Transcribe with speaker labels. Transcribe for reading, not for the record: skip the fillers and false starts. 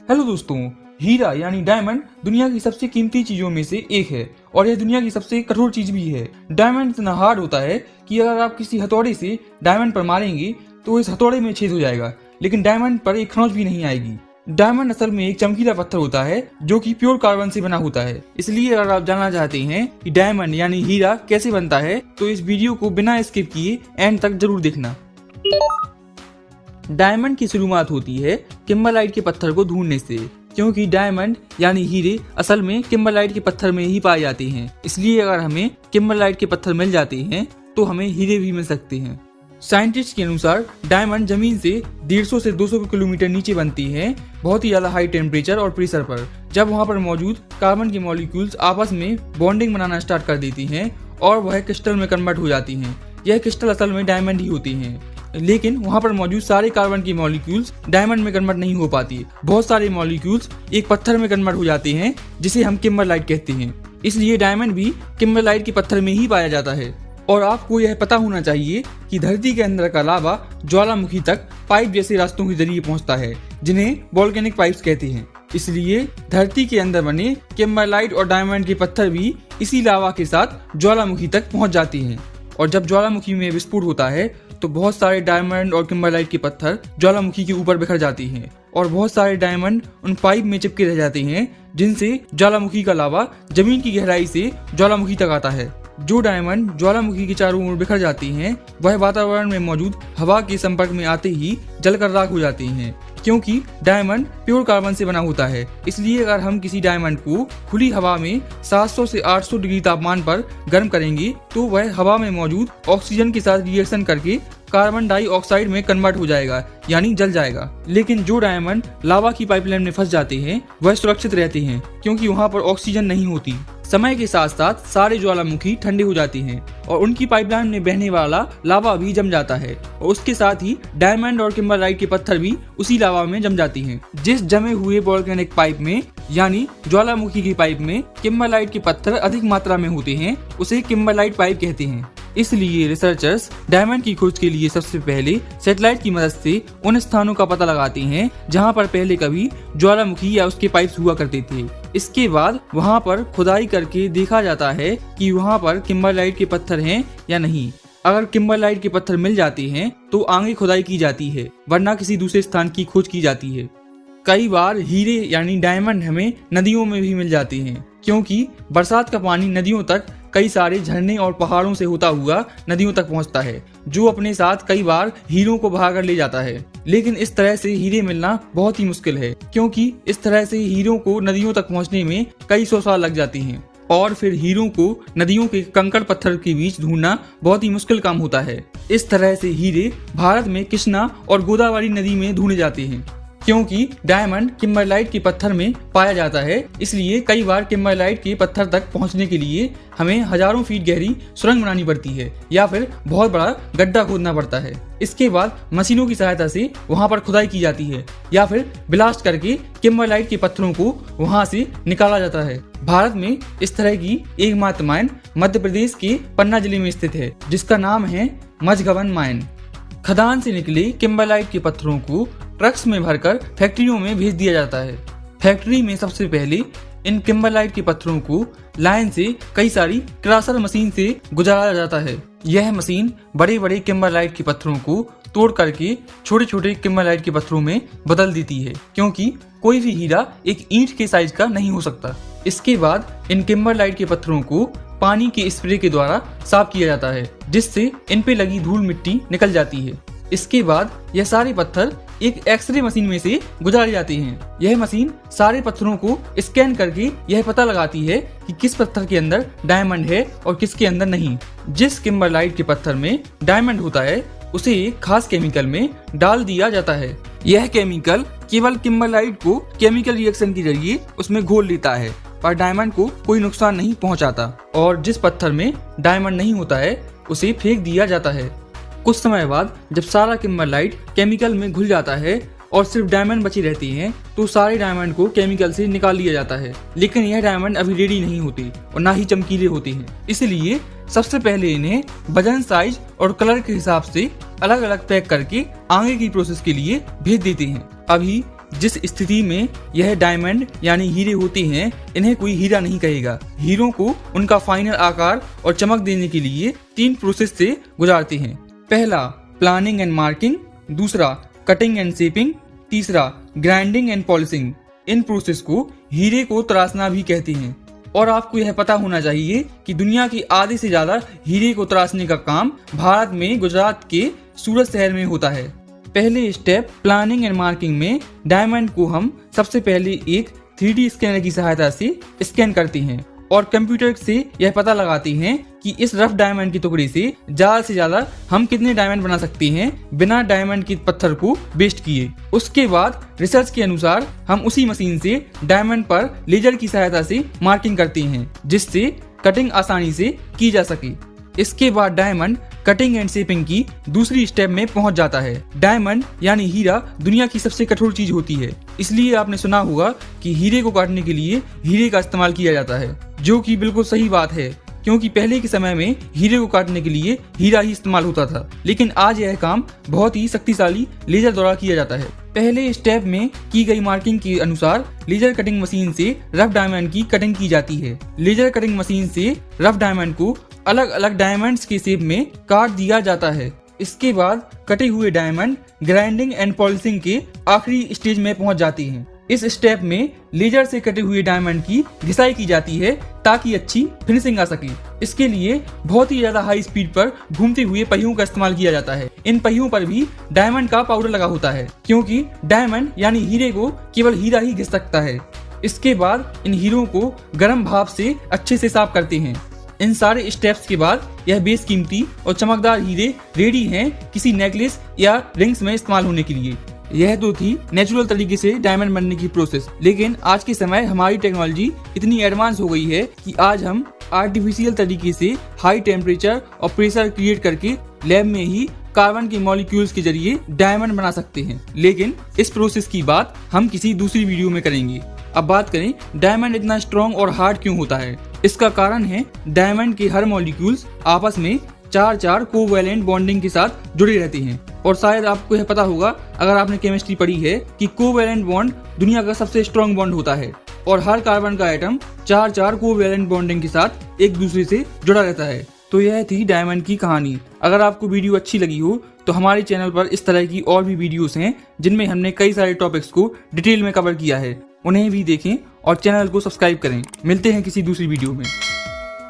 Speaker 1: Hello दोस्तों, हीरा यानी diamond दुनिया की सबसे कीमती चीजों में से एक है और यह दुनिया की सबसे कठोर चीज भी है। डायमंड इतना हार्ड होता है कि अगर आप किसी हथौड़े से डायमंड पर मारेंगे तो इस हथौड़े में छेद हो जाएगा, लेकिन डायमंड पर एक खरोंच भी नहीं आएगी। डायमंड असल में एक चमकीला पत्थर होता है जो कि प्योर कार्बन से बना होता है। इसलिए अगर आप जानना चाहते हैं कि डायमंड यानी हीरा कैसे बनता है तो इस वीडियो को बिना स्किप किए एंड तक जरूर देखना। डायमंड की शुरुआत होती है किम्बरलाइट के पत्थर को ढूंढने से, क्योंकि डायमंड यानी हीरे असल में किम्बरलाइट के पत्थर में ही पाए जाते हैं। इसलिए अगर हमें किम्बरलाइट के पत्थर मिल जाते हैं तो हमें हीरे भी मिल सकते हैं। साइंटिस्ट के अनुसार डायमंड जमीन से 150 से 200 किलोमीटर नीचे बनती है, बहुत ही ज्यादा हाई टेम्परेचर और प्रेशर पर। जब वहां पर मौजूद कार्बन के मॉलिक्यूल्स आपस में बॉन्डिंग बनाना स्टार्ट कर देती हैं और वह क्रिस्टल में कन्वर्ट हो जाती हैं। यह क्रिस्टल असल में डायमंड ही होती हैं, लेकिन वहां पर मौजूद सारे कार्बन की मॉलिक्यूल्स डायमंड में कन्वर्ट नहीं हो पाती। बहुत सारे मॉलिक्यूल्स एक पत्थर में कन्वर्ट हो जाते हैं जिसे हम किम्बरलाइट कहते हैं। इसलिए डायमंड भी किम्बरलाइट के पत्थर में ही पाया जाता है। और आपको यह पता होना चाहिए कि धरती के अंदर का लावा ज्वालामुखी तक पाइप जैसे रास्तों के जरिए पहुंचता है, जिन्हें वोल्केनिक पाइप्स कहते हैं। इसलिए धरती के अंदर बने किम्बरलाइट और डायमंड के पत्थर भी इसी लावा के साथ ज्वालामुखी तक पहुंच जाते हैं। और जब ज्वालामुखी में विस्फोट होता है तो बहुत सारे डायमंड और किम्बरलाइट के पत्थर ज्वालामुखी के ऊपर बिखर जाते हैं और बहुत सारे डायमंड उन पाइप में चिपके रह जाते हैं, जिनसे ज्वालामुखी का लावा जमीन की गहराई से ज्वालामुखी तक आता है। जो डायमंड ज्वालामुखी के चारों ओर बिखर जाती हैं, वह वातावरण में मौजूद हवा के संपर्क में आते ही जलकर राख हो जाती हैं, क्योंकि डायमंड प्योर कार्बन से बना होता है। इसलिए अगर हम किसी डायमंड को खुली हवा में 700 से 800 डिग्री तापमान पर गर्म करेंगे तो वह हवा में मौजूद ऑक्सीजन के साथ रिएक्शन करके कार्बन डाइऑक्साइड में कन्वर्ट हो जाएगा, यानी जल जाएगा। लेकिन जो डायमंड लावा की पाइपलाइन में फंस जाते हैं वह सुरक्षित रहते हैं, क्योंकि वहाँ पर ऑक्सीजन नहीं होती। समय के साथ साथ सारे ज्वालामुखी ठंडे हो जाते हैं और उनकी पाइपलाइन में बहने वाला लावा भी जम जाता है और उसके साथ ही डायमंड और किम्बरलाइट के पत्थर भी उसी लावा में जम जाती हैं। जिस जमे हुए वोल्केनिक पाइप में यानी ज्वालामुखी की पाइप में किम्बरलाइट के पत्थर अधिक मात्रा में होते हैं उसे किम्बरलाइट पाइप कहते हैं। इसलिए रिसर्चर्स डायमंड की खोज के लिए सबसे पहले सैटेलाइट की मदद से उन स्थानों का पता लगाते हैं जहां पर पहले कभी ज्वालामुखी या उसके पाइप्स हुआ करते थे। इसके बाद वहां पर खुदाई करके देखा जाता है कि वहां पर किम्बरलाइट के पत्थर हैं या नहीं। अगर किम्बरलाइट के पत्थर मिल जाते हैं तो आगे खुदाई की जाती है, वरना किसी दूसरे स्थान की खोज की जाती है। कई बार हीरे यानी डायमंड हमें नदियों में भी मिल जाते हैं, क्योंकि बरसात का पानी नदियों तक कई सारे झरने और पहाड़ों से होता हुआ नदियों तक पहुंचता है, जो अपने साथ कई बार हीरों को बहाकर ले जाता है। लेकिन इस तरह से हीरे मिलना बहुत ही मुश्किल है, क्योंकि इस तरह से हीरों को नदियों तक पहुंचने में कई 100 साल लग जाती हैं और फिर हीरों को नदियों के कंकड़ पत्थर के बीच ढूंढना बहुत ही मुश्किल काम होता है। इस तरह से हीरे भारत में कृष्णा और गोदावरी नदी में ढूंढे जाते हैं। क्योंकि डायमंड किम्बरलाइट के पत्थर में पाया जाता है, इसलिए कई बार किम्बरलाइट के पत्थर तक पहुंचने के लिए हमें हजारों फीट गहरी सुरंग बनानी पड़ती है या फिर बहुत बड़ा गड्ढा खोदना पड़ता है। इसके बाद मशीनों की सहायता से वहां पर खुदाई की जाती है या फिर ब्लास्ट करके किम्बरलाइट के पत्थरों को वहां से निकाला जाता है। भारत में इस तरह की एकमात्र माइन मध्य प्रदेश के पन्ना जिले में स्थित है, जिसका नाम है मझगवन माइन। खदान से निकले किम्बरलाइट के पत्थरों को ट्रक्स में भरकर फैक्ट्रियों में भेज दिया जाता है। फैक्ट्री में सबसे पहले इन किम्बरलाइट के पत्थरों को लाइन से कई सारी क्रशर मशीन से गुजारा जाता है। यह मशीन बड़े बड़े किम्बरलाइट के पत्थरों को तोड़ करके छोटे छोटे किम्बरलाइट के पत्थरों में बदल देती है, क्योंकि कोई भी हीरा एक ईंट के साइज का नहीं हो सकता। इसके बाद इन किम्बरलाइट के पत्थरों को पानी के स्प्रे के द्वारा साफ किया जाता है, जिससे इन पे लगी धूल मिट्टी निकल जाती है। इसके बाद यह सारे पत्थर एक एक्सरे मशीन में से गुजारे जाते हैं। यह मशीन सारे पत्थरों को स्कैन करके यह पता लगाती है कि किस पत्थर के अंदर डायमंड है और किसके अंदर नहीं। जिस किम्बरलाइट के पत्थर में डायमंड होता है उसे एक खास केमिकल में डाल दिया जाता है। यह केमिकल केवल किम्बरलाइट को केमिकल रिएक्शन के जरिए उसमें घोल लेता है, पर डायमंड को कोई नुकसान नहीं पहुंचाता। और जिस पत्थर में डायमंड नहीं होता है उसे फेंक दिया जाता है। कुछ समय बाद जब सारा किम्बरलाइट केमिकल में घुल जाता है और सिर्फ डायमंड बची रहती हैं, तो सारे डायमंड को केमिकल से निकाल लिया जाता है। लेकिन यह डायमंड अभी रेडी नहीं होती और ना ही चमकीले होते हैं, इसलिए सबसे पहले इन्हें वजन, साइज और कलर के हिसाब से अलग अलग पैक करके आगे की प्रोसेस के लिए भेज देते हैं। अभी जिस स्थिति में यह डायमंड यानी हीरे होते हैं, इन्हें कोई हीरा नहीं कहेगा। हीरों को उनका फाइनल आकार और चमक देने के लिए 3 प्रोसेस से गुजारते हैं। पहला प्लानिंग एंड मार्किंग, दूसरा कटिंग एंड शेपिंग, तीसरा grinding and polishing. In process को हीरे को तराशना भी कहते हैं। और आपको यह पता होना चाहिए कि दुनिया की आधे से ज्यादा हीरे को तराशने का काम भारत में गुजरात के सूरत शहर में होता है। पहले स्टेप प्लानिंग एंड मार्किंग में डायमंड को हम सबसे पहले एक 3D स्कैनर की सहायता से स्कैन करते हैं और कंप्यूटर से यह पता लगाते हैं कि इस रफ डायमंड के टुकड़े से ज्यादा हम कितने डायमंड बना सकते हैं बिना डायमंड के पत्थर को वेस्ट किए। उसके बाद रिसर्च के अनुसार हम उसी मशीन से डायमंड पर लेजर की सहायता से मार्किंग करते हैं, जिससे कटिंग आसानी से की जा सके। इसके बाद डायमंड कटिंग एंड शेपिंग की दूसरी स्टेप में पहुंच जाता है। डायमंड यानी हीरा दुनिया की सबसे कठोर चीज होती है, इसलिए आपने सुना होगा कि हीरे को काटने के लिए हीरे का इस्तेमाल किया जाता है, जो कि बिल्कुल सही बात है, क्योंकि पहले के समय में हीरे को काटने के लिए हीरा ही इस्तेमाल होता था। लेकिन आज यह काम बहुत ही शक्तिशाली लेजर द्वारा किया जाता है। पहले स्टेप में की गई मार्किंग के अनुसार लेजर कटिंग मशीन से रफ डायमंड की कटिंग की जाती है। लेजर कटिंग मशीन से रफ डायमंड को अलग अलग डायमंड्स के शेप में काट दिया जाता है। इसके बाद कटे हुए डायमंड ग्राइंडिंग एंड पॉलिशिंग के आखिरी स्टेज में पहुंच जाते हैं। इस स्टेप में लेजर से कटे हुए डायमंड की घिसाई की जाती है ताकि अच्छी फिनिशिंग आ सके। इसके लिए बहुत ही ज्यादा हाई स्पीड पर घूमते हुए पहियों का इस्तेमाल किया जाता है। इन पहियों पर भी डायमंड का पाउडर लगा होता है, क्योंकि डायमंड यानी हीरे को केवल हीरा ही घिस सकता है। इसके बाद इन हीरों को गर्म भाप से अच्छे से साफ करते हैं। इन सारे स्टेप्स के बाद यह बेशकीमती और चमकदार हीरे रेडी हैं किसी नेकलेस या रिंग्स में इस्तेमाल होने के लिए। यह तो थी नेचुरल तरीके से डायमंड बनने की प्रोसेस। लेकिन आज के समय हमारी टेक्नोलॉजी इतनी एडवांस हो गई है कि आज हम आर्टिफिशियल तरीके से हाई टेम्परेचर और प्रेशर क्रिएट करके लैब में ही कार्बन के मॉलिक्यूल्स के जरिए डायमंड बना सकते हैं। लेकिन इस प्रोसेस की बात हम किसी दूसरी वीडियो में करेंगे। अब बात करें डायमंड इतना स्ट्रॉन्ग और हार्ड क्यों होता है। इसका कारण है डायमंड के हर मॉलिक्यूल्स आपस में 4 कोवैलेंट बॉन्डिंग के साथ जुड़े रहते हैं। और शायद आपको यह पता होगा अगर आपने केमिस्ट्री पढ़ी है कि कोवैलेंट बॉन्ड दुनिया का सबसे स्ट्रॉन्ग बॉन्ड होता है और हर कार्बन का एटम 4 कोवैलेंट बॉन्डिंग के साथ एक दूसरे से जुड़ा रहता है। तो यह थी डायमंड की कहानी। अगर आपको वीडियो अच्छी लगी हो तो हमारे चैनल पर इस तरह की और भी वीडियोस हैं जिनमें हमने कई सारे टॉपिक्स को डिटेल में कवर किया है। उन्हें भी देखें और चैनल को सब्सक्राइब करें। मिलते हैं किसी दूसरी वीडियो में।